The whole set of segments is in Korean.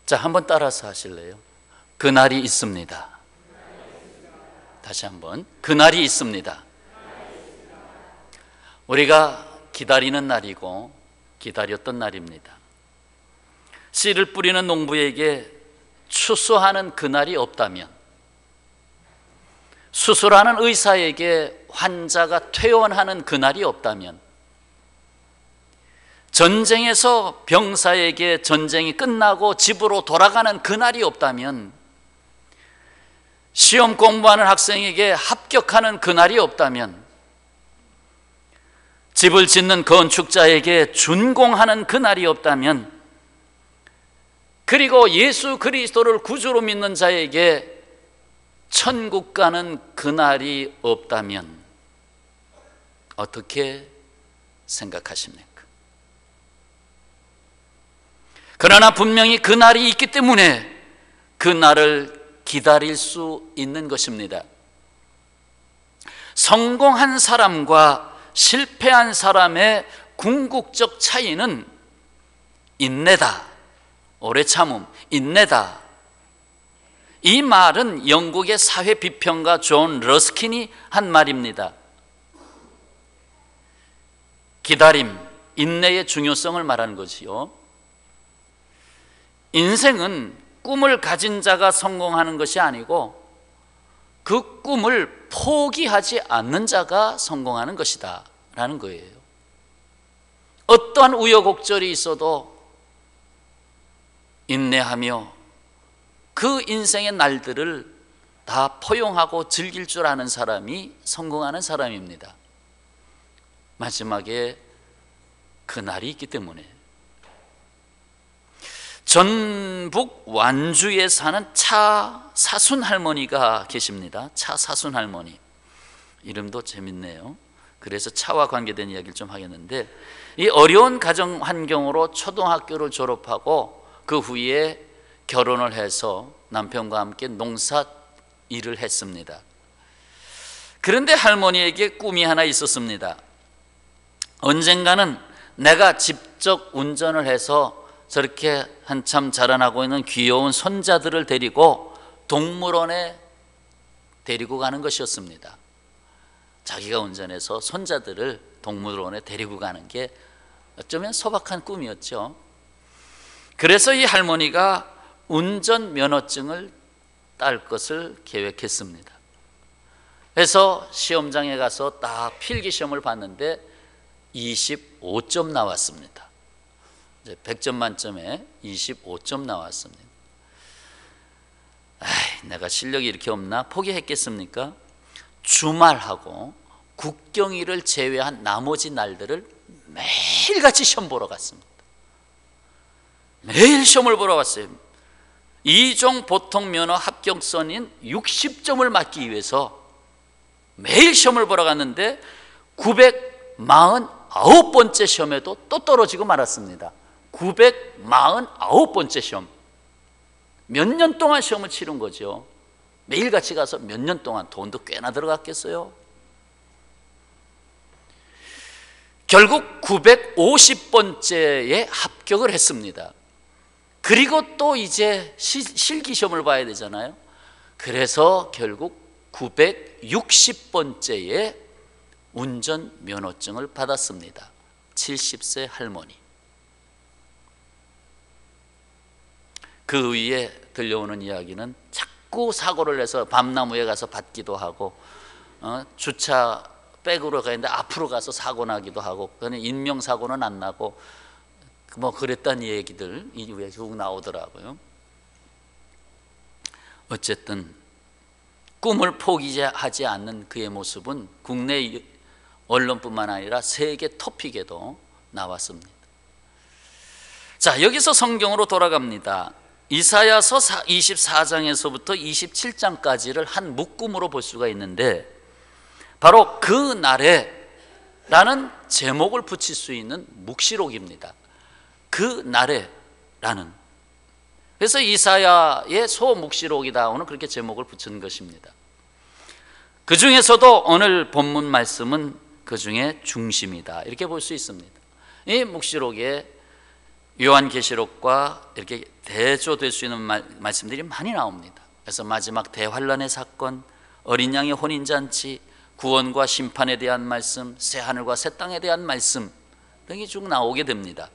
자, 한번 따라서 하실래요? 그날이 있습니다. 다시 한번, 그날이 있습니다. 우리가 기다리는 날이고 기다렸던 날입니다. 씨를 뿌리는 농부에게 추수하는 그날이 없다면, 수술하는 의사에게 환자가 퇴원하는 그날이 없다면, 전쟁에서 병사에게 전쟁이 끝나고 집으로 돌아가는 그날이 없다면, 시험 공부하는 학생에게 합격하는 그날이 없다면, 집을 짓는 건축자에게 준공하는 그날이 없다면, 그리고 예수 그리스도를 구주로 믿는 자에게 천국 가는 그날이 없다면 어떻게 생각하십니까? 그러나 분명히 그날이 있기 때문에 그날을 기다릴 수 있는 것입니다. 성공한 사람과 실패한 사람의 궁극적 차이는 인내다, 오래 참음, 인내다. 이 말은 영국의 사회 비평가 존 러스킨이 한 말입니다. 기다림, 인내의 중요성을 말하는 것이요, 인생은 꿈을 가진 자가 성공하는 것이 아니고 그 꿈을 포기하지 않는 자가 성공하는 것이다 라는 거예요. 어떠한 우여곡절이 있어도 인내하며 그 인생의 날들을 다 포용하고 즐길 줄 아는 사람이 성공하는 사람입니다. 마지막에 그날이 있기 때문에. 전북 완주에 사는 차사순 할머니가 계십니다. 차사순 할머니, 이름도 재밌네요. 그래서 차와 관계된 이야기를 좀 하겠는데, 이 어려운 가정 환경으로 초등학교를 졸업하고 그 후에 결혼을 해서 남편과 함께 농사 일을 했습니다. 그런데 할머니에게 꿈이 하나 있었습니다. 언젠가는 내가 직접 운전을 해서 저렇게 한참 자라나고 있는 귀여운 손자들을 데리고 동물원에 데리고 가는 것이었습니다. 자기가 운전해서 손자들을 동물원에 데리고 가는 게 어쩌면 소박한 꿈이었죠. 그래서 이 할머니가 운전면허증을 딸 것을 계획했습니다. 그래서 시험장에 가서 딱 필기시험을 봤는데 25점 나왔습니다. 100점 만점에 25점 나왔습니다. 내가 실력이 이렇게 없나? 포기했겠습니까? 주말하고 국경일을 제외한 나머지 날들을 매일같이 시험 보러 갔습니다. 매일 시험을 보러 갔어요. 2종 보통 면허 합격선인 60점을 맞기 위해서 매일 시험을 보러 갔는데 949번째 시험에도 또 떨어지고 말았습니다. 949번째 시험. 몇 년 동안 시험을 치른 거죠. 매일같이 가서 몇 년 동안, 돈도 꽤나 들어갔겠어요. 결국 950번째에 합격을 했습니다. 그리고 또 이제 실기시험을 봐야 되잖아요. 그래서 결국 960번째에 운전면허증을 받았습니다. 70세 할머니. 그 위에 들려오는 이야기는 자꾸 사고를 내서 밤나무에 가서 받기도 하고, 주차 백으로 가는데 앞으로 가서 사고 나기도 하고, 그는 인명사고는 안 나고 뭐 그랬다는 얘기들 이 위에 쭉 나오더라고요. 어쨌든 꿈을 포기하지 않는 그의 모습은 국내 언론뿐만 아니라 세계 토픽에도 나왔습니다. 자, 여기서 성경으로 돌아갑니다. 이사야서 24장에서부터 27장까지를 한 묶음으로 볼 수가 있는데, 바로 그 날에 라는 제목을 붙일 수 있는 묵시록입니다. 그 날에 라는. 그래서 이사야의 소묵시록이다 오늘 그렇게 제목을 붙인 것입니다. 그 중에서도 오늘 본문 말씀은 그 중에 중심이다 이렇게 볼 수 있습니다. 이 묵시록에 요한계시록과 이렇게 대조될 수 있는 말씀들이 많이 나옵니다. 그래서 마지막 대환란의 사건, 어린 양의 혼인잔치, 구원과 심판에 대한 말씀, 새 하늘과 새 땅에 대한 말씀 등이 쭉 나오게 됩니다.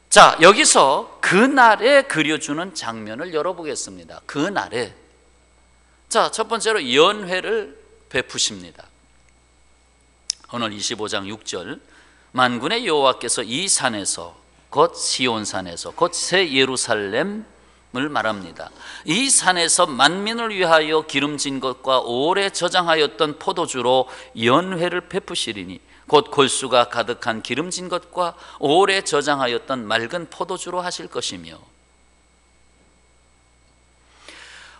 자, 여기서 그날에 그려주는 장면을 열어보겠습니다. 그날에, 자, 첫 번째로 연회를 베푸십니다. 오늘 25장 6절, 만군의 여호와께서 이 산에서, 곧 시온산에서, 곧 새 예루살렘을 말합니다. 이 산에서 만민을 위하여 기름진 것과 오래 저장하였던 포도주로 연회를 베푸시리니, 곧 골수가 가득한 기름진 것과 오래 저장하였던 맑은 포도주로 하실 것이며,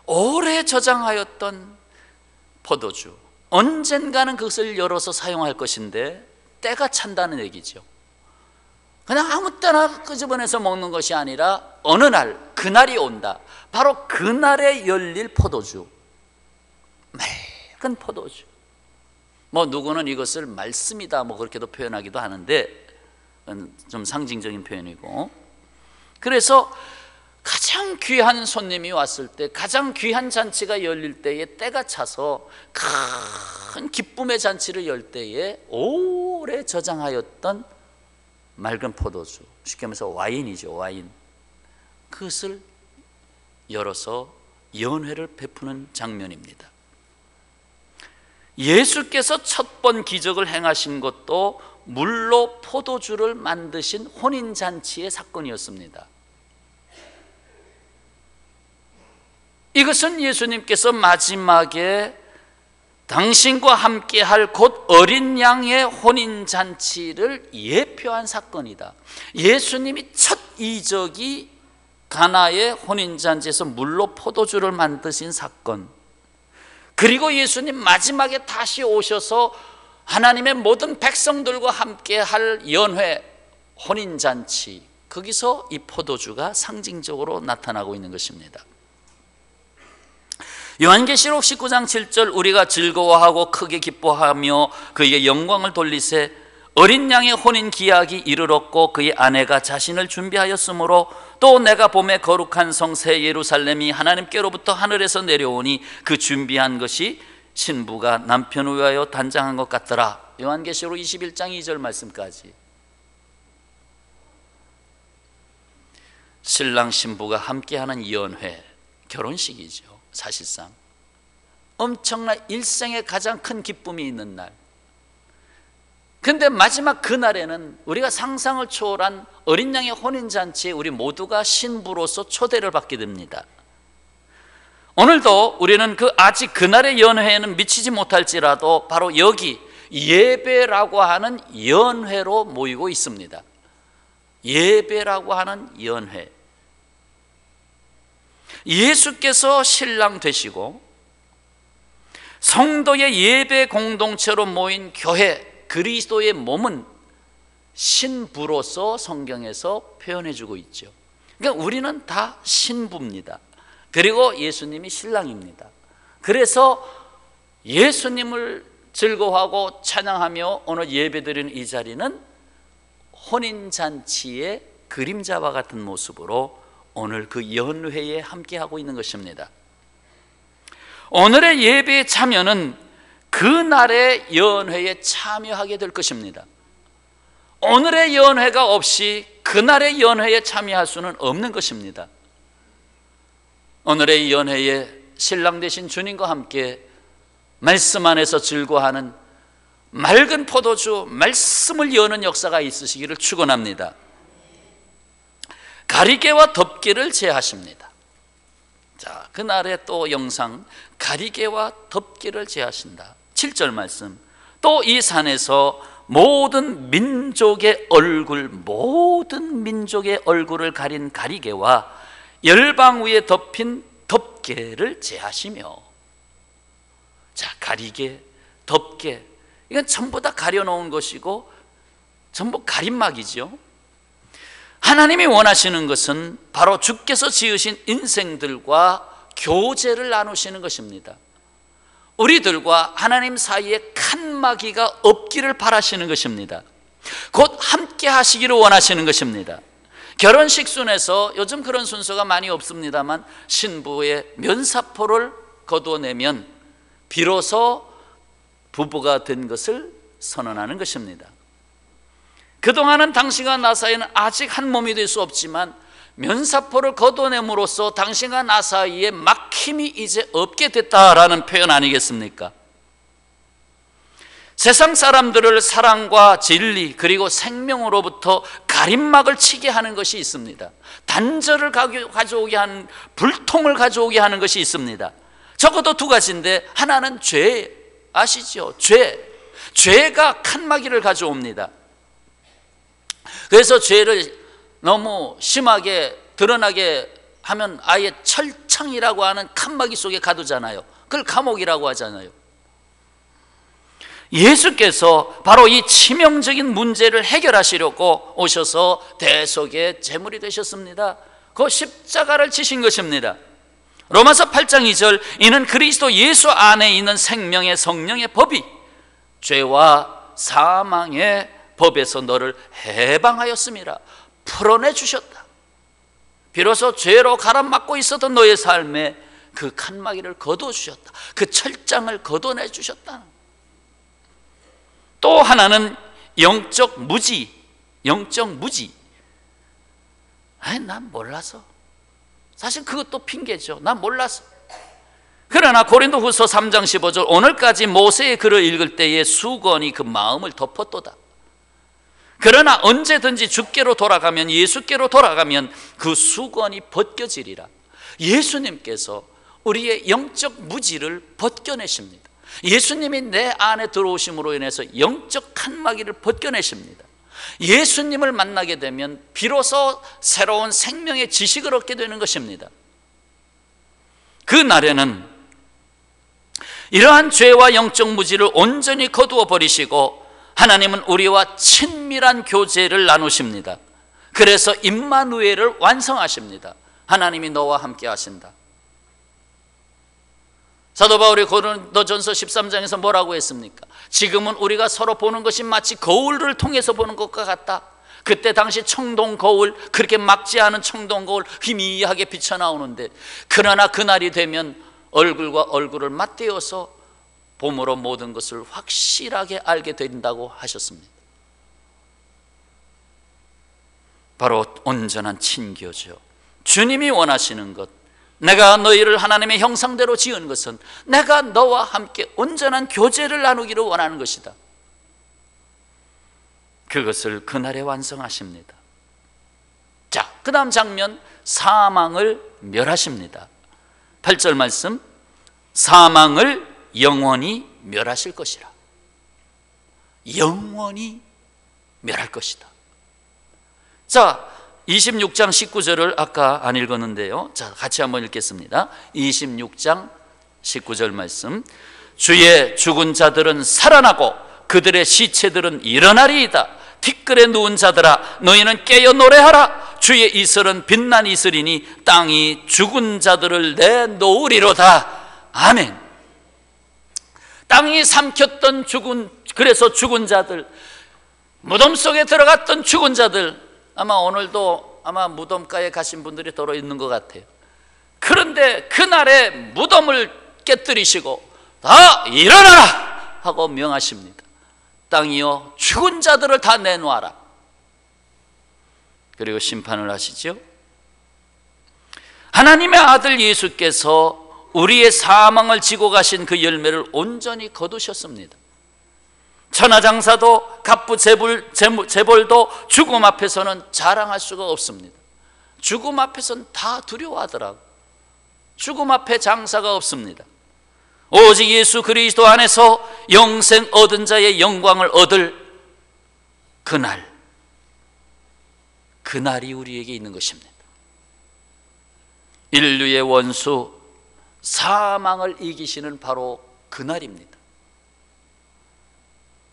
오래 저장하였던 포도주, 언젠가는 그것을 열어서 사용할 것인데 때가 찬다는 얘기죠. 그냥 아무 때나 끄집어내서 먹는 것이 아니라 어느 날, 그날이 온다. 바로 그날에 열릴 포도주, 맑은 포도주. 뭐 누구는 이것을 말씀이다 뭐 그렇게도 표현하기도 하는데 좀 상징적인 표현이고, 그래서 가장 귀한 손님이 왔을 때, 가장 귀한 잔치가 열릴 때에 때가 차서 큰 기쁨의 잔치를 열 때에 오래 저장하였던 맑은 포도주, 쉽게 말해서 와인이죠, 와인. 그것을 열어서 연회를 베푸는 장면입니다. 예수께서 첫 번 기적을 행하신 것도 물로 포도주를 만드신 혼인잔치의 사건이었습니다. 이것은 예수님께서 마지막에 당신과 함께할 곧 어린 양의 혼인잔치를 예표한 사건이다. 예수님이 첫 이적이 가나의 혼인잔치에서 물로 포도주를 만드신 사건, 그리고 예수님 마지막에 다시 오셔서 하나님의 모든 백성들과 함께할 연회 혼인잔치, 거기서 이 포도주가 상징적으로 나타나고 있는 것입니다. 요한계시록 19장 7절, 우리가 즐거워하고 크게 기뻐하며 그에게 영광을 돌리세 어린 양의 혼인 기약이 이르렀고 그의 아내가 자신을 준비하였으므로 또 내가 봄에 거룩한 성 새 예루살렘이 하나님께로부터 하늘에서 내려오니 그 준비한 것이 신부가 남편을 위하여 단장한 것 같더라. 요한계시록 21장 2절 말씀까지. 신랑 신부가 함께하는 연회, 결혼식이죠. 사실상 엄청난 일생에 가장 큰 기쁨이 있는 날. 근데 마지막 그날에는 우리가 상상을 초월한 어린 양의 혼인잔치에 우리 모두가 신부로서 초대를 받게 됩니다. 오늘도 우리는 아직 그날의 연회에는 미치지 못할지라도 바로 여기 예배라고 하는 연회로 모이고 있습니다. 예배라고 하는 연회. 예수께서 신랑 되시고 성도의 예배 공동체로 모인 교회, 그리스도의 몸은 신부로서 성경에서 표현해주고 있죠. 그러니까 우리는 다 신부입니다. 그리고 예수님이 신랑입니다. 그래서 예수님을 즐거워하고 찬양하며 오늘 예배드리는 이 자리는 혼인잔치의 그림자와 같은 모습으로 오늘 그 연회에 함께하고 있는 것입니다. 오늘의 예배의 참여는 그날의 연회에 참여하게 될 것입니다. 오늘의 연회가 없이 그날의 연회에 참여할 수는 없는 것입니다. 오늘의 연회에 신랑 되신 주님과 함께 말씀 안에서 즐거워하는 맑은 포도주, 말씀을 여는 역사가 있으시기를 축원합니다. 가리개와 덮개를 제하십니다. 자, 그날의 또 영상, 가리개와 덮개를 제하신다. 7절 말씀, 또 이 산에서 모든 민족의 얼굴을 가린 가리개와 열방 위에 덮인 덮개를 제하시며. 자, 가리개, 덮개, 이건 전부 다 가려놓은 것이고 전부 가림막이죠. 하나님이 원하시는 것은 바로 주께서 지으신 인생들과 교제를 나누시는 것입니다. 우리들과 하나님 사이에 칸막이가 없기를 바라시는 것입니다. 곧 함께 하시기를 원하시는 것입니다. 결혼식 순에서 요즘 그런 순서가 많이 없습니다만 신부의 면사포를 거두어내면 비로소 부부가 된 것을 선언하는 것입니다. 그동안은 당신과 나 사이는 아직 한 몸이 될 수 없지만 면사포를 거둬냄으로써 당신과 나 사이에 막힘이 이제 없게 됐다라는 표현 아니겠습니까? 세상 사람들을 사랑과 진리 그리고 생명으로부터 가림막을 치게 하는 것이 있습니다. 단절을 가져오게 하는, 불통을 가져오게 하는 것이 있습니다. 적어도 두 가지인데, 하나는 죄, 아시죠? 죄가 칸막이를 가져옵니다. 그래서 죄를 너무 심하게 드러나게 하면 아예 철창이라고 하는 칸막이 속에 가두잖아요. 그걸 감옥이라고 하잖아요. 예수께서 바로 이 치명적인 문제를 해결하시려고 오셔서 대속의 제물이 되셨습니다. 그 십자가를 지신 것입니다. 로마서 8장 2절, 이는 그리스도 예수 안에 있는 생명의 성령의 법이 죄와 사망의 법에서 너를 해방하였음이라. 풀어내 주셨다. 비로소 죄로 가라앉고 있었던 너의 삶에 그 칸막이를 거둬주셨다. 그 철장을 걷어내 주셨다. 또 하나는 영적 무지. 난 몰라서. 사실 그것도 핑계죠. 난 몰라서. 그러나 고린도후서 3장 15절, 오늘까지 모세의 글을 읽을 때에 수건이 그 마음을 덮었도다. 그러나 언제든지 주께로 돌아가면, 예수께로 돌아가면 그 수건이 벗겨지리라. 예수님께서 우리의 영적 무지를 벗겨내십니다. 예수님이 내 안에 들어오심으로 인해서 영적 칸막이를 벗겨내십니다. 예수님을 만나게 되면 비로소 새로운 생명의 지식을 얻게 되는 것입니다. 그 날에는 이러한 죄와 영적 무지를 온전히 거두어 버리시고 하나님은 우리와 친밀한 교제를 나누십니다. 그래서 임마누엘을 완성하십니다. 하나님이 너와 함께 하신다. 사도 바울이 고린도전서 13장에서 뭐라고 했습니까? 지금은 우리가 서로 보는 것이 마치 거울을 통해서 보는 것과 같다. 그때 당시 청동 거울, 그렇게 막지 않은 청동 거울 희미하게 비쳐나오는데, 그러나 그날이 되면 얼굴과 얼굴을 맞대어서 봄으로 모든 것을 확실하게 알게 된다고 하셨습니다. 바로 온전한 친교죠. 주님이 원하시는 것, 내가 너희를 하나님의 형상대로 지은 것은 내가 너와 함께 온전한 교제를 나누기를 원하는 것이다. 그것을 그날에 완성하십니다. 자, 그 다음 장면, 사망을 멸하십니다. 8절 말씀, 사망을 영원히 멸하실 것이라. 영원히 멸할 것이다. 자, 26장 19절을 아까 안 읽었는데요. 자, 같이 한번 읽겠습니다. 26장 19절 말씀, 주의 죽은 자들은 살아나고 그들의 시체들은 일어나리이다. 티끌에 누운 자들아, 너희는 깨어 노래하라. 주의 이슬은 빛난 이슬이니 땅이 죽은 자들을 내놓으리로다. 아멘. 땅이 삼켰던 그래서 죽은 자들, 무덤 속에 들어갔던 죽은 자들, 아마 오늘도 아마 무덤가에 가신 분들이 더러 있는 것 같아요. 그런데 그날에 무덤을 깨뜨리시고 다 일어나라 하고 명하십니다. 땅이여 죽은 자들을 다 내놓아라. 그리고 심판을 하시죠. 하나님의 아들 예수께서 우리의 사망을 지고 가신 그 열매를 온전히 거두셨습니다. 천하장사도 갑부 재벌도 죽음 앞에서는 자랑할 수가 없습니다. 죽음 앞에서는 다 두려워하더라고. 죽음 앞에 장사가 없습니다. 오직 예수 그리스도 안에서 영생 얻은 자의 영광을 얻을 그날이 우리에게 있는 것입니다. 인류의 원수 사망을 이기시는 바로 그날입니다.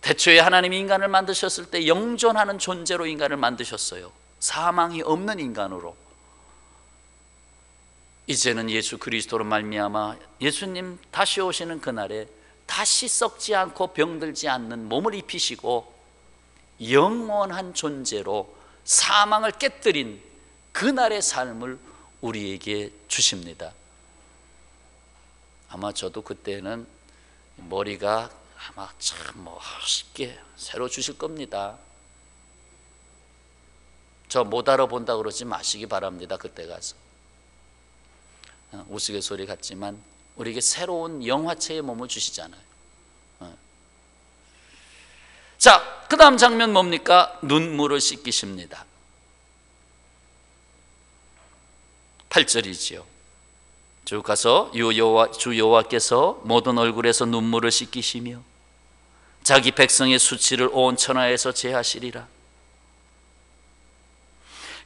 태초에 하나님이 인간을 만드셨을 때 영존하는 존재로 인간을 만드셨어요. 사망이 없는 인간으로. 이제는 예수 그리스도로 말미암아 예수님 다시 오시는 그날에 다시 썩지 않고 병들지 않는 몸을 입히시고 영원한 존재로 사망을 깨뜨린 그날의 삶을 우리에게 주십니다. 아마 저도 그때는 머리가 아마 참 멋있게 새로 주실 겁니다. 저 못 알아본다 그러지 마시기 바랍니다. 그때 가서 우스갯소리 같지만 우리에게 새로운 영화체의 몸을 주시잖아요. 자, 그 다음 장면 뭡니까? 눈물을 씻기십니다. 8절이지요. 쭉 가서 주 여호와께서 모든 얼굴에서 눈물을 씻기시며 자기 백성의 수치를 온 천하에서 제하시리라.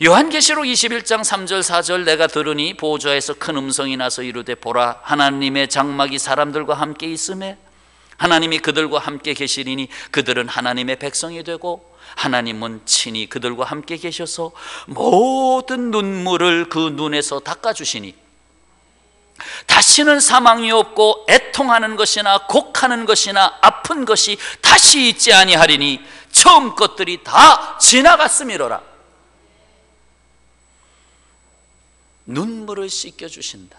요한계시록 21장 3절 4절 내가 들으니 보좌에서 큰 음성이 나서 이르되 보라 하나님의 장막이 사람들과 함께 있음에 하나님이 그들과 함께 계시리니 그들은 하나님의 백성이 되고 하나님은 친히 그들과 함께 계셔서 모든 눈물을 그 눈에서 닦아주시니 다시는 사망이 없고 애통하는 것이나 곡하는 것이나 아픈 것이 다시 있지 아니하리니 처음 것들이 다 지나갔음이로라. 눈물을 씻겨주신다.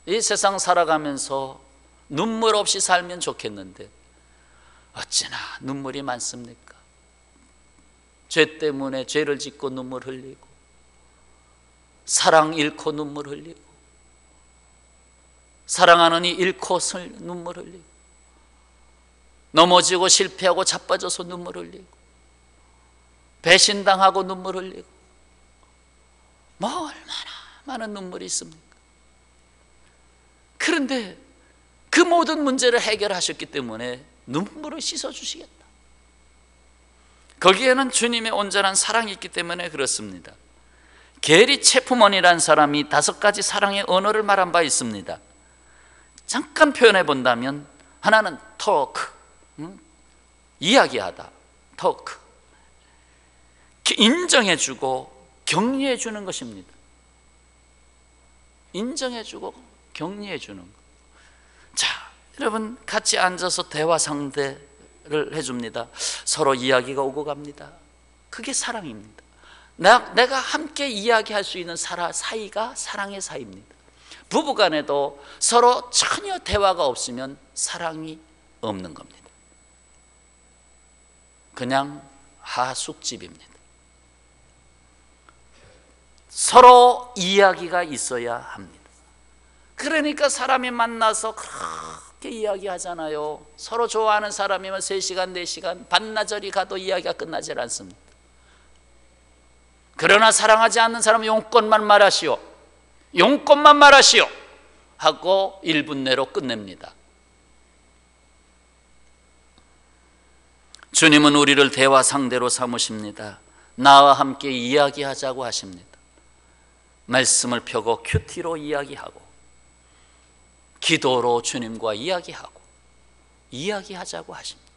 이 세상 살아가면서 눈물 없이 살면 좋겠는데 어찌나 눈물이 많습니까? 죄 때문에 죄를 짓고 눈물 흘리고 사랑 잃고 눈물 흘리고 사랑하느니 잃고 눈물 흘리고 넘어지고 실패하고 자빠져서 눈물 흘리고 배신당하고 눈물 흘리고 뭐 얼마나 많은 눈물이 있습니까? 그런데 그 모든 문제를 해결하셨기 때문에 눈물을 씻어주시겠다. 거기에는 주님의 온전한 사랑이 있기 때문에 그렇습니다. 게리 체프먼이라는 사람이 5가지 사랑의 언어를 말한 바 있습니다. 잠깐 표현해 본다면 하나는 토크, 이야기하다, 토크, 인정해주고 격려해주는 것입니다. 인정해주고 격려해주는 것. 자, 여러분 같이 앉아서 대화 상대를 해줍니다. 서로 이야기가 오고 갑니다. 그게 사랑입니다. 내가 함께 이야기할 수 있는 사이가 사랑의 사이입니다. 부부간에도 서로 전혀 대화가 없으면 사랑이 없는 겁니다. 그냥 하숙집입니다. 서로 이야기가 있어야 합니다. 그러니까 사람이 만나서 그렇게 이야기하잖아요. 서로 좋아하는 사람이면 3시간, 4시간 반나절이 가도 이야기가 끝나질 않습니다. 그러나 사랑하지 않는 사람은 용건만 말하시오, 용건만 말하시오 하고 1분 내로 끝냅니다. 주님은 우리를 대화 상대로 삼으십니다. 나와 함께 이야기하자고 하십니다. 말씀을 펴고 큐티로 이야기하고 기도로 주님과 이야기하고 이야기하자고 하십니다.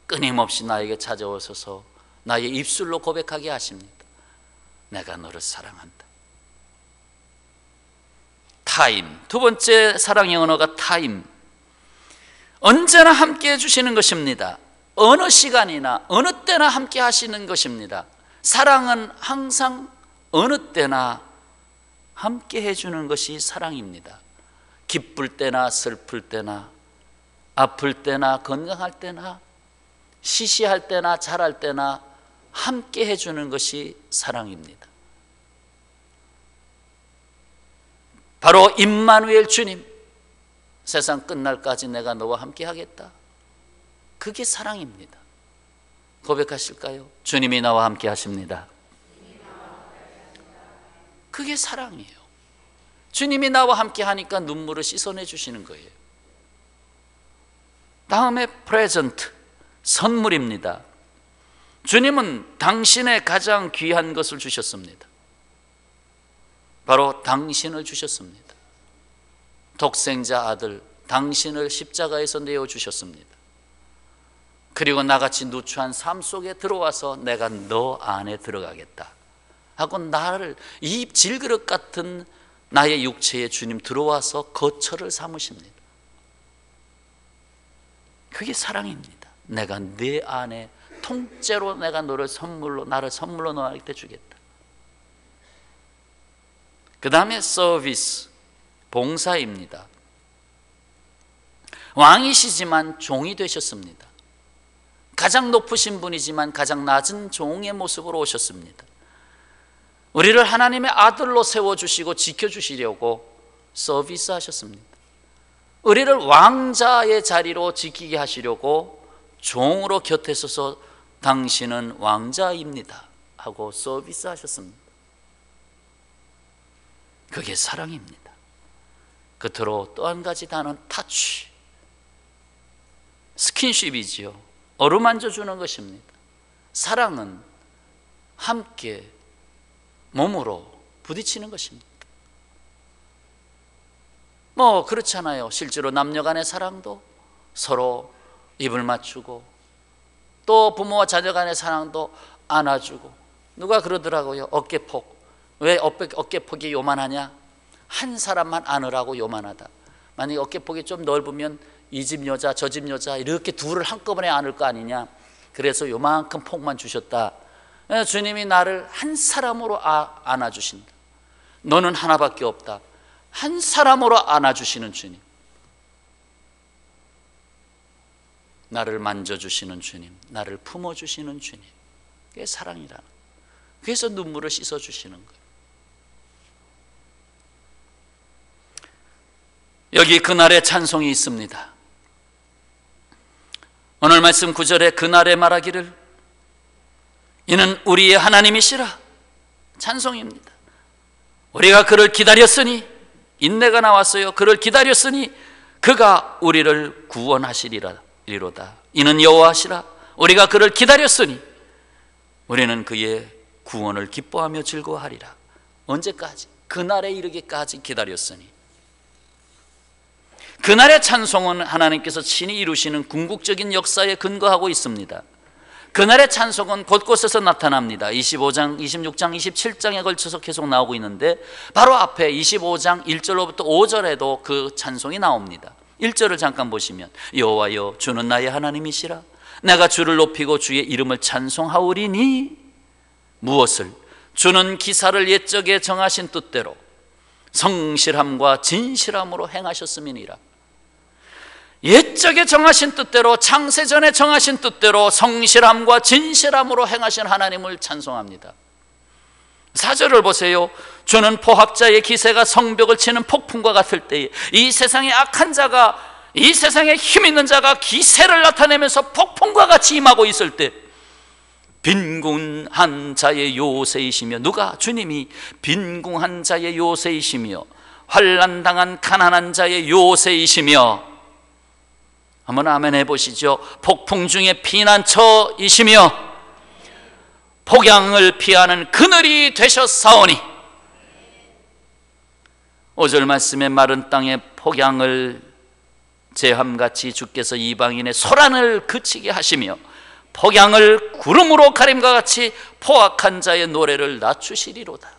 끊임없이 나에게 찾아오셔서 나의 입술로 고백하게 하십니다. 내가 너를 사랑한다. 타임, 2번째 사랑의 언어가 타임. 언제나 함께 해주시는 것입니다. 어느 시간이나 어느 때나 함께 하시는 것입니다. 사랑은 항상 어느 때나 함께 해주는 것이 사랑입니다. 기쁠 때나 슬플 때나 아플 때나 건강할 때나 시시할 때나 잘할 때나 함께 해주는 것이 사랑입니다. 바로 임마누엘 주님, 세상 끝날까지 내가 너와 함께 하겠다. 그게 사랑입니다. 고백하실까요? 주님이 나와 함께 하십니다. 그게 사랑이에요. 주님이 나와 함께 하니까 눈물을 씻어내 주시는 거예요. 다음에 프레젠트, 선물입니다. 주님은 당신의 가장 귀한 것을 주셨습니다. 바로 당신을 주셨습니다. 독생자 아들 당신을 십자가에서 내어주셨습니다. 그리고 나같이 누추한 삶 속에 들어와서 내가 너 안에 들어가겠다 하고 나를 이 질그릇 같은 나의 육체에 주님 들어와서 거처를 삼으십니다. 그게 사랑입니다. 내가 네 안에 통째로 내가 나를 선물로 너한테 주겠다. 그 다음에 서비스, 봉사입니다. 왕이시지만 종이 되셨습니다. 가장 높으신 분이지만 가장 낮은 종의 모습으로 오셨습니다. 우리를 하나님의 아들로 세워주시고 지켜주시려고 서비스 하셨습니다. 우리를 왕자의 자리로 지키게 하시려고 종으로 곁에 서서 당신은 왕자입니다 하고 서비스 하셨습니다. 그게 사랑입니다. 끝으로 또 한 가지 단어는 터치, 스킨십이지요. 어루만져 주는 것입니다. 사랑은 함께 몸으로 부딪히는 것입니다. 뭐 그렇잖아요. 실제로 남녀 간의 사랑도 서로 입을 맞추고, 또 부모와 자녀 간의 사랑도 안아주고. 누가 그러더라고요. 어깨폭. 왜 어깨폭이 요만하냐? 한 사람만 안으라고 요만하다. 만약에 어깨폭이 좀 넓으면 이 집 여자 저 집 여자 이렇게 둘을 한꺼번에 안을 거 아니냐. 그래서 요만큼 폭만 주셨다. 주님이 나를 한 사람으로 안아주신다. 너는 하나밖에 없다. 한 사람으로 안아주시는 주님, 나를 만져주시는 주님, 나를 품어주시는 주님, 그게 사랑이라는 거예요. 그래서 눈물을 씻어주시는 거예요. 여기 그날의 찬송이 있습니다. 오늘 말씀 9절에 그날에 말하기를 이는 우리의 하나님이시라. 찬송입니다. 우리가 그를 기다렸으니, 인내가 나왔어요. 그를 기다렸으니 그가 우리를 구원하시리로다. 이는 여호와시라. 우리가 그를 기다렸으니 우리는 그의 구원을 기뻐하며 즐거워하리라. 언제까지? 그날에 이르기까지 기다렸으니. 그날의 찬송은 하나님께서 친히 이루시는 궁극적인 역사에 근거하고 있습니다. 그날의 찬송은 곳곳에서 나타납니다. 25장, 26장, 27장에 걸쳐서 계속 나오고 있는데, 바로 앞에 25장 1절로부터 5절에도 그 찬송이 나옵니다. 1절을 잠깐 보시면 여호와여 주는 나의 하나님이시라. 내가 주를 높이고 주의 이름을 찬송하오리니 무엇을? 주는 기사를 옛적에 정하신 뜻대로 성실함과 진실함으로 행하셨음이니라. 옛적에 정하신 뜻대로, 창세전에 정하신 뜻대로 성실함과 진실함으로 행하신 하나님을 찬송합니다. 4절을 보세요. 주는 포합자의 기세가 성벽을 치는 폭풍과 같을 때에, 이 세상에 악한 자가, 이 세상에 힘 있는 자가 기세를 나타내면서 폭풍과 같이 임하고 있을 때, 빈궁한 자의 요새이시며, 누가? 주님이 빈궁한 자의 요새이시며 환난당한 가난한 자의 요새이시며, 한번 아멘 해보시죠. 폭풍 중에 피난처이시며 폭양을 피하는 그늘이 되셨사오니. 5절 말씀에 마른 땅에 폭양을 제함같이 주께서 이방인의 소란을 그치게 하시며 폭양을 구름으로 가림과 같이 포악한 자의 노래를 낮추시리로다.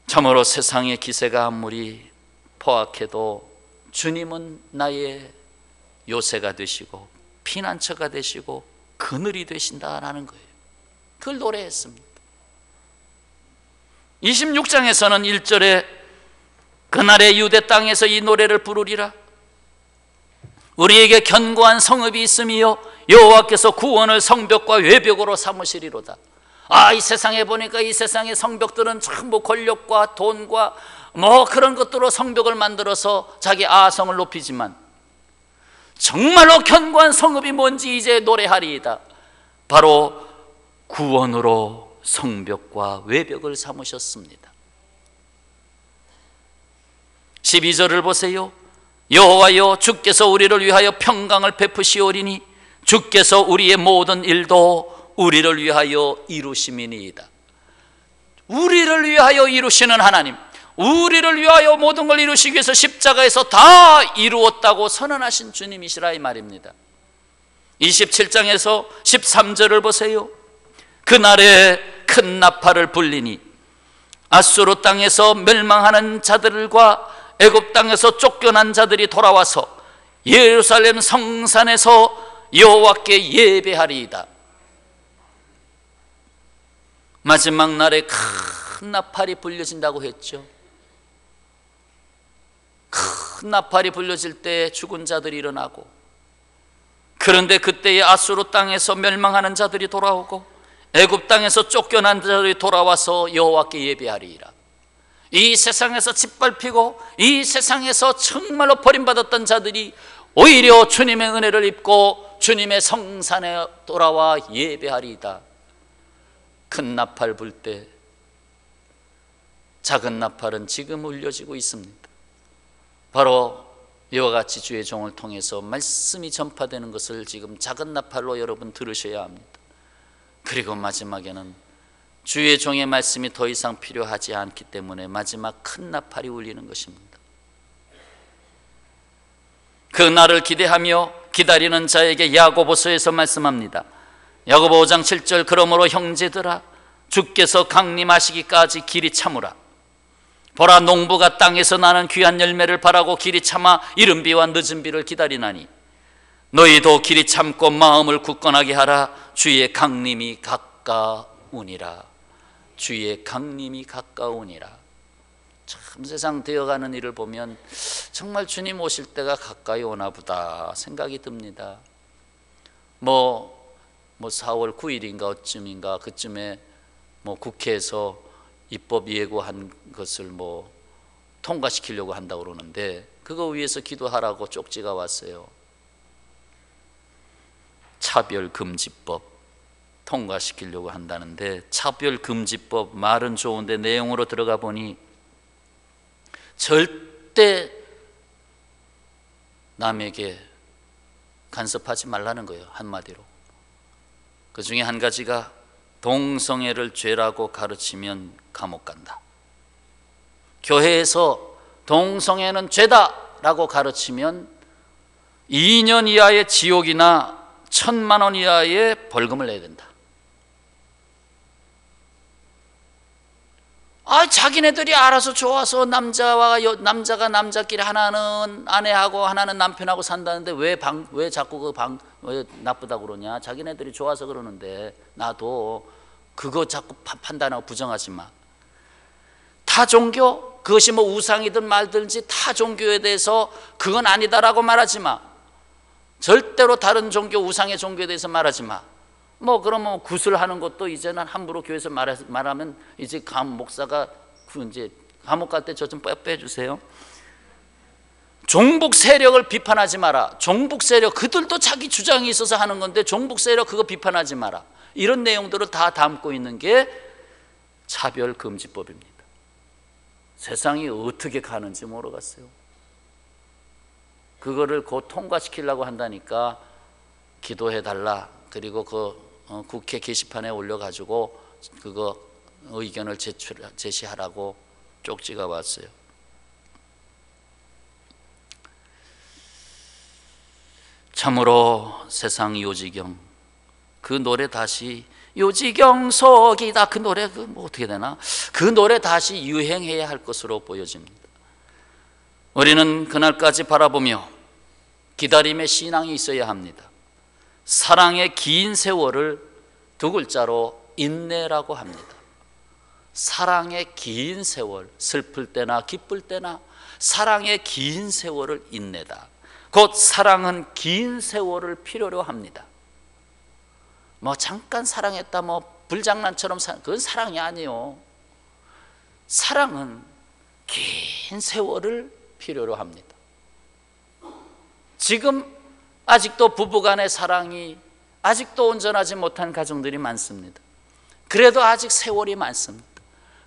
참으로 세상의 기세가 아무리 포악해도 주님은 나의 요새가 되시고 피난처가 되시고 그늘이 되신다라는 거예요. 그걸 노래했습니다. 26장에서는 1절에 그날의 유대 땅에서 이 노래를 부르리라. 우리에게 견고한 성읍이 있으며 여호와께서 구원을 성벽과 외벽으로 삼으시리로다. 이 세상에 보니까 이 세상의 성벽들은 전부 권력과 돈과 그런 것들로 성벽을 만들어서 자기 아성을 높이지만, 정말로 견고한 성읍이 뭔지 이제 노래하리이다. 바로 구원으로 성벽과 외벽을 삼으셨습니다. 12절을 보세요. 여호와여 주께서 우리를 위하여 평강을 베푸시오리니 주께서 우리의 모든 일도 우리를 위하여 이루심이니이다. 우리를 위하여 이루시는 하나님, 우리를 위하여 모든 걸 이루시기 위해서 십자가에서 다 이루었다고 선언하신 주님이시라 이 말입니다. 27장에서 13절을 보세요. 그날에 큰 나팔을 불리니 아수르 땅에서 멸망하는 자들과 애굽 땅에서 쫓겨난 자들이 돌아와서 예루살렘 성산에서 여호와께 예배하리이다. 마지막 날에 큰 나팔이 불려진다고 했죠. 큰 나팔이 불려질 때 죽은 자들이 일어나고, 그런데 그때에 아수르 땅에서 멸망하는 자들이 돌아오고 애굽 땅에서 쫓겨난 자들이 돌아와서 여호와께 예배하리이다. 이 세상에서 짓밟히고 이 세상에서 정말로 버림받았던 자들이 오히려 주님의 은혜를 입고 주님의 성산에 돌아와 예배하리이다. 큰 나팔 불 때 작은 나팔은 지금 울려지고 있습니다. 바로 이와 같이 주의 종을 통해서 말씀이 전파되는 것을 지금 작은 나팔로 여러분 들으셔야 합니다. 그리고 마지막에는 주의 종의 말씀이 더 이상 필요하지 않기 때문에 마지막 큰 나팔이 울리는 것입니다. 그 날을 기대하며 기다리는 자에게 야고보서에서 말씀합니다. 야고보 5장 7절, 그러므로 형제들아, 주께서 강림하시기까지 길이 참으라. 보라, 농부가 땅에서 나는 귀한 열매를 바라고 길이 참아 이른 비와 늦은 비를 기다리나니 너희도 길이 참고 마음을 굳건하게 하라. 주의 강림이 가까우니라. 주의 강림이 가까우니라. 참 세상 되어가는 일을 보면 정말 주님 오실 때가 가까이 오나 보다 생각이 듭니다. 뭐 4월 9일인가 어쯤인가 그쯤에 국회에서 입법 예고한 것을 통과시키려고 한다고 그러는데, 그거 위해서 기도하라고 쪽지가 왔어요. 차별금지법 통과시키려고 한다는데, 차별금지법 말은 좋은데 내용으로 들어가 보니 절대 남에게 간섭하지 말라는 거예요. 한마디로. 그 중에 한 가지가 동성애를 죄라고 가르치면 감옥 간다. 교회에서 동성애는 죄다라고 가르치면 2년 이하의 지옥이나 1,000만 원 이하의 벌금을 내야 된다. 자기네들이 알아서 좋아서 남자가 남자끼리 하나는 아내하고 하나는 남편하고 산다는데 왜 자꾸 왜 나쁘다고 그러냐? 자기네들이 좋아서 그러는데 나도 그거 자꾸 판단하고 부정하지 마. 타 종교, 그것이 우상이든 말든지 타 종교에 대해서 그건 아니다라고 말하지 마. 절대로 다른 종교, 우상의 종교에 대해서 말하지 마. 그러면 구슬하는 것도 이제는 함부로 교회에서 말하면 이제 목사가 이제 감옥 갈 때 저 좀 빼주세요. 종북 세력을 비판하지 마라. 종북 세력, 그들도 자기 주장이 있어서 하는 건데 종북 세력 그거 비판하지 마라. 이런 내용들을 다 담고 있는 게 차별금지법입니다. 세상이 어떻게 가는지 모르겠어요. 그거를 곧 통과시키려고 한다니까 기도해달라. 그리고 국회 게시판에 올려가지고 그거 의견을 제시하라고 쪽지가 왔어요. 참으로 세상 요지경, 그 노래 다시 요지경석이다. 그 노래 어떻게 되나? 그 노래 다시 유행해야 할 것으로 보여집니다. 우리는 그날까지 바라보며 기다림의 신앙이 있어야 합니다. 사랑의 긴 세월을 두 글자로 인내라고 합니다. 사랑의 긴 세월, 슬플 때나 기쁠 때나 사랑의 긴 세월을 인내다. 곧 사랑은 긴 세월을 필요로 합니다. 잠깐 사랑했다 불장난처럼 그건 사랑이 아니에요. 사랑은 긴 세월을 필요로 합니다. 지금 아직도 부부간의 사랑이 아직도 온전하지 못한 가정들이 많습니다. 그래도 아직 세월이 많습니다.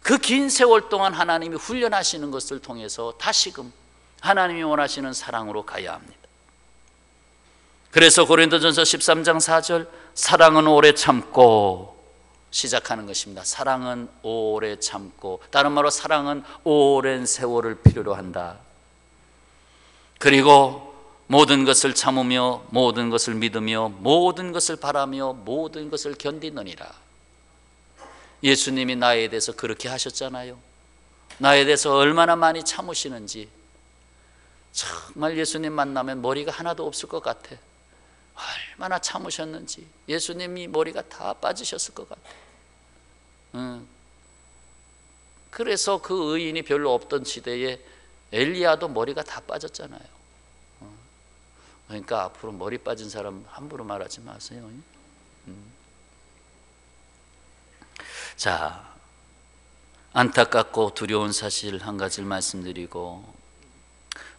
그 긴 세월 동안 하나님이 훈련하시는 것을 통해서 다시금 하나님이 원하시는 사랑으로 가야 합니다. 그래서 고린도전서 13장 4절, 사랑은 오래 참고 시작하는 것입니다. 사랑은 오래 참고, 다른 말로 사랑은 오랜 세월을 필요로 한다. 그리고 모든 것을 참으며 모든 것을 믿으며 모든 것을 바라며 모든 것을 견디느니라. 예수님이 나에 대해서 그렇게 하셨잖아요. 나에 대해서 얼마나 많이 참으시는지. 정말 예수님 만나면 머리가 하나도 없을 것 같아. 얼마나 참으셨는지. 예수님이 머리가 다 빠지셨을 것 같아. 그래서 그 의인이 별로 없던 시대에 엘리야도 머리가 다 빠졌잖아요. 그러니까 앞으로 머리 빠진 사람 함부로 말하지 마세요. 자, 안타깝고 두려운 사실 한 가지를 말씀드리고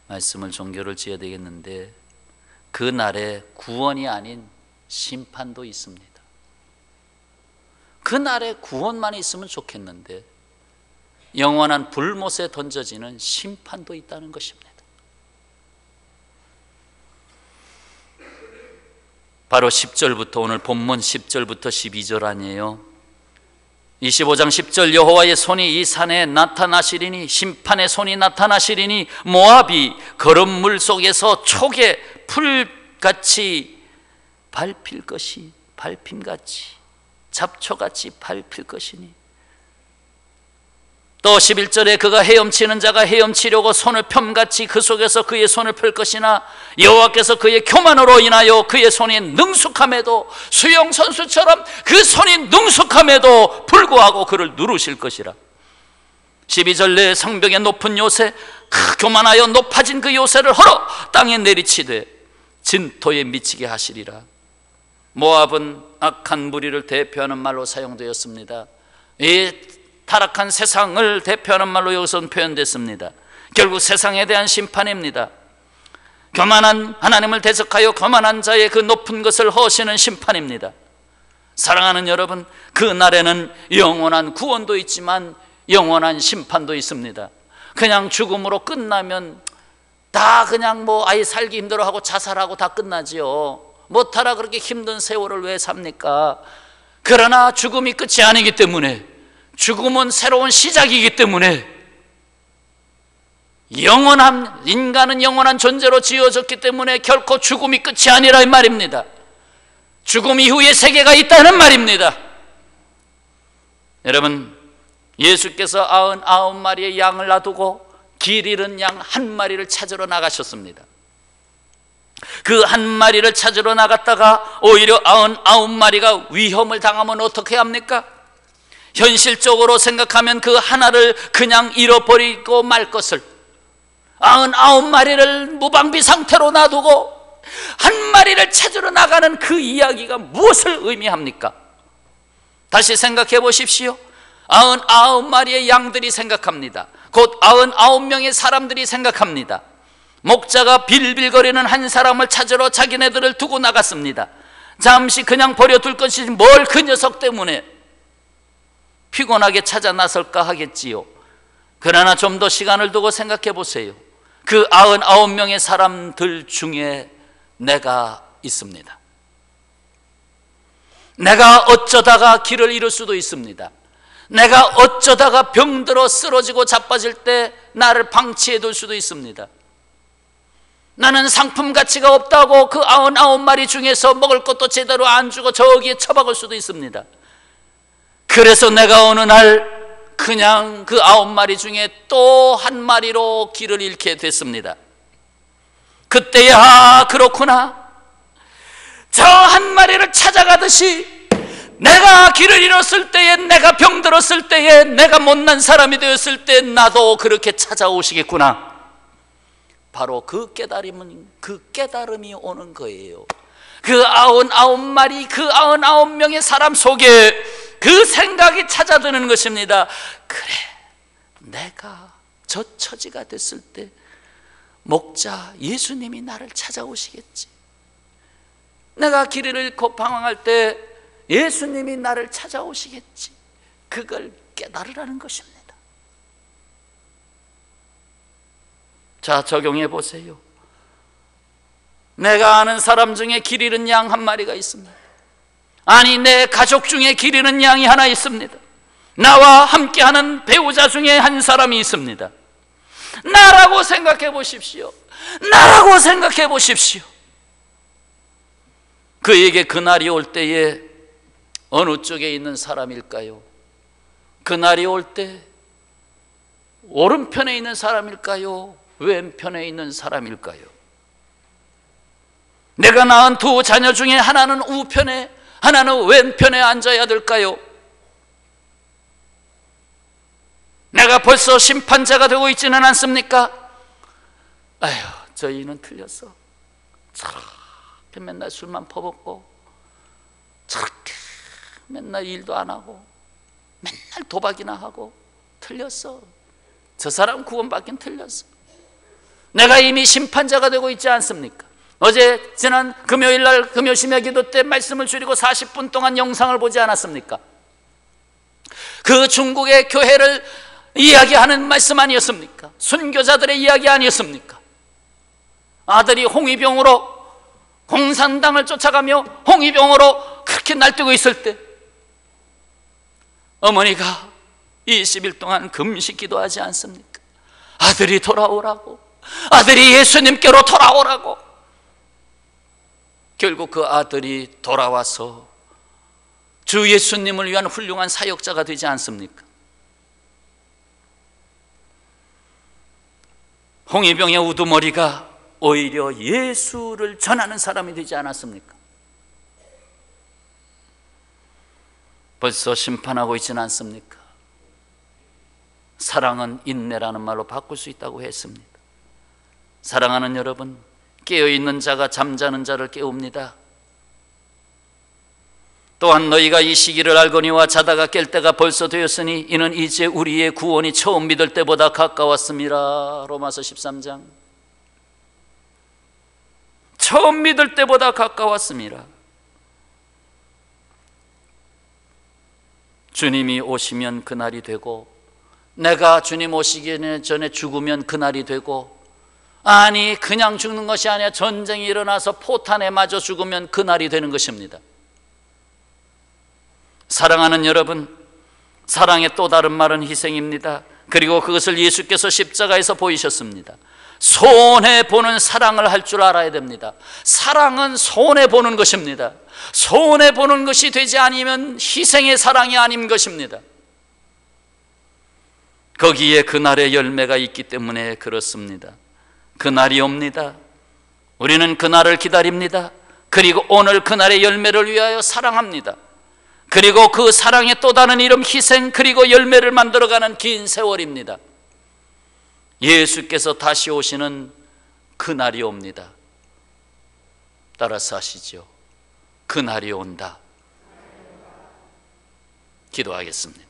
말씀을 종교를 지어야 되겠는데, 그 날에 구원이 아닌 심판도 있습니다. 그 날에 구원만 있으면 좋겠는데 영원한 불못에 던져지는 심판도 있다는 것입니다. 바로 10절부터, 오늘 본문 10절부터 12절 아니에요. 25장 10절, 여호와의 손이 이 산에 나타나시리니, 심판의 손이 나타나시리니 모압이 거름물 속에서 촉에 풀같이 밟힐 것이, 밟힘같이 잡초같이 밟힐 것이니. 또 11절에 그가 헤엄치는 자가 헤엄치려고 손을 펴같이 그 속에서 그의 손을 펼 것이나 여호와께서 그의 교만으로 인하여 그의 손이 능숙함에도, 수영선수처럼 그 손이 능숙함에도 불구하고 그를 누르실 것이라. 12절, 내 성벽의 높은 요새, 교만하여 높아진 그 요새를 헐어 땅에 내리치되 진토에 미치게 하시리라. 모압은 악한 무리를 대표하는 말로 사용되었습니다. 이 타락한 세상을 대표하는 말로 여기서 표현됐습니다. 결국 세상에 대한 심판입니다. 교만한 하나님을 대적하여 교만한 자의 그 높은 것을 허시는 심판입니다. 사랑하는 여러분, 그 날에는 영원한 구원도 있지만 영원한 심판도 있습니다. 그냥 죽음으로 끝나면 다 그냥 아예 살기 힘들어하고 자살하고 다 끝나지요. 못하라 그렇게 힘든 세월을 왜 삽니까? 그러나 죽음이 끝이 아니기 때문에, 죽음은 새로운 시작이기 때문에, 영원한, 인간은 영원한 존재로 지어졌기 때문에 결코 죽음이 끝이 아니라 이 말입니다. 죽음 이후의 세계가 있다는 말입니다. 여러분, 예수께서 99마리의 양을 놔두고 길 잃은 양 한 마리를 찾으러 나가셨습니다. 그 한 마리를 찾으러 나갔다가 오히려 99마리가 위험을 당하면 어떻게 합니까? 현실적으로 생각하면 그 하나를 그냥 잃어버리고 말 것을 99마리를 무방비 상태로 놔두고 한 마리를 찾으러 나가는 그 이야기가 무엇을 의미합니까? 다시 생각해 보십시오. 99마리의 양들이 생각합니다. 곧 99명의 사람들이 생각합니다. 목자가 빌빌거리는 한 사람을 찾으러 자기네들을 두고 나갔습니다. 잠시 그냥 버려둘 것이지 뭘 그 녀석 때문에 피곤하게 찾아 나설까 하겠지요. 그러나 좀 더 시간을 두고 생각해 보세요. 그 99명의 사람들 중에 내가 있습니다. 내가 어쩌다가 길을 잃을 수도 있습니다. 내가 어쩌다가 병들어 쓰러지고 자빠질 때 나를 방치해 둘 수도 있습니다. 나는 상품 가치가 없다고 그 99마리 중에서 먹을 것도 제대로 안 주고 저기에 처박을 수도 있습니다. 그래서 내가 어느 날 그냥 그 9마리 중에 또 한 마리로 길을 잃게 됐습니다. 그때야 그렇구나, 저 한 마리를 찾아가듯이 내가 길을 잃었을 때에, 내가 병들었을 때에, 내가 못난 사람이 되었을 때 나도 그렇게 찾아오시겠구나. 바로 그 깨달음이 오는 거예요. 그 99마리, 그 99명의 사람 속에 그 생각이 찾아드는 것입니다. 그래, 내가 저 처지가 됐을 때 목자 예수님이 나를 찾아오시겠지. 내가 길을 잃고 방황할 때 예수님이 나를 찾아오시겠지. 그걸 깨달으라는 것입니다. 자, 적용해 보세요. 내가 아는 사람 중에 길 잃은 양 한 마리가 있습니다. 아니, 내 가족 중에 길 잃은 양이 하나 있습니다. 나와 함께하는 배우자 중에 한 사람이 있습니다. 나라고 생각해 보십시오. 나라고 생각해 보십시오. 그에게 그날이 올 때에 어느 쪽에 있는 사람일까요? 그날이 올 때 오른편에 있는 사람일까요? 왼편에 있는 사람일까요? 내가 낳은 두 자녀 중에 하나는 우편에, 하나는 왼편에 앉아야 될까요? 내가 벌써 심판자가 되고 있지는 않습니까? 아휴, 저희는 틀렸어. 저렇게 맨날 술만 퍼붓고, 저렇게 맨날 일도 안 하고, 맨날 도박이나 하고, 틀렸어. 저 사람 구원받긴 틀렸어. 내가 이미 심판자가 되고 있지 않습니까? 어제 지난 금요일날 금요 심야 기도 때 말씀을 줄이고 40분 동안 영상을 보지 않았습니까? 그 중국의 교회를 이야기하는 말씀 아니었습니까? 순교자들의 이야기 아니었습니까? 아들이 홍위병으로 공산당을 쫓아가며 홍위병으로 그렇게 날뛰고 있을 때 어머니가 20일 동안 금식 기도하지 않습니까? 아들이 돌아오라고, 아들이 예수님께로 돌아오라고. 결국 그 아들이 돌아와서 주 예수님을 위한 훌륭한 사역자가 되지 않습니까? 홍위병의 우두머리가 오히려 예수를 전하는 사람이 되지 않았습니까? 벌써 심판하고 있지는 않습니까? 사랑은 인내라는 말로 바꿀 수 있다고 했습니다. 사랑하는 여러분, 깨어있는 자가 잠자는 자를 깨웁니다. 또한 너희가 이 시기를 알거니와 자다가 깰 때가 벌써 되었으니 이는 이제 우리의 구원이 처음 믿을 때보다 가까웠음이라. 로마서 13장. 처음 믿을 때보다 가까웠음이라. 주님이 오시면 그날이 되고, 내가 주님 오시기 전에 죽으면 그날이 되고, 아니 그냥 죽는 것이 아니라 전쟁이 일어나서 포탄에 맞아 죽으면 그날이 되는 것입니다. 사랑하는 여러분, 사랑의 또 다른 말은 희생입니다. 그리고 그것을 예수께서 십자가에서 보이셨습니다. 손해보는 사랑을 할 줄 알아야 됩니다. 사랑은 손해보는 것입니다. 손해보는 것이 되지 않으면 희생의 사랑이 아닌 것입니다. 거기에 그날의 열매가 있기 때문에 그렇습니다. 그날이 옵니다. 우리는 그날을 기다립니다. 그리고 오늘 그날의 열매를 위하여 사랑합니다. 그리고 그 사랑의 또 다른 이름 희생, 그리고 열매를 만들어가는 긴 세월입니다. 예수께서 다시 오시는 그날이 옵니다. 따라서 하시죠. 그날이 온다. 기도하겠습니다.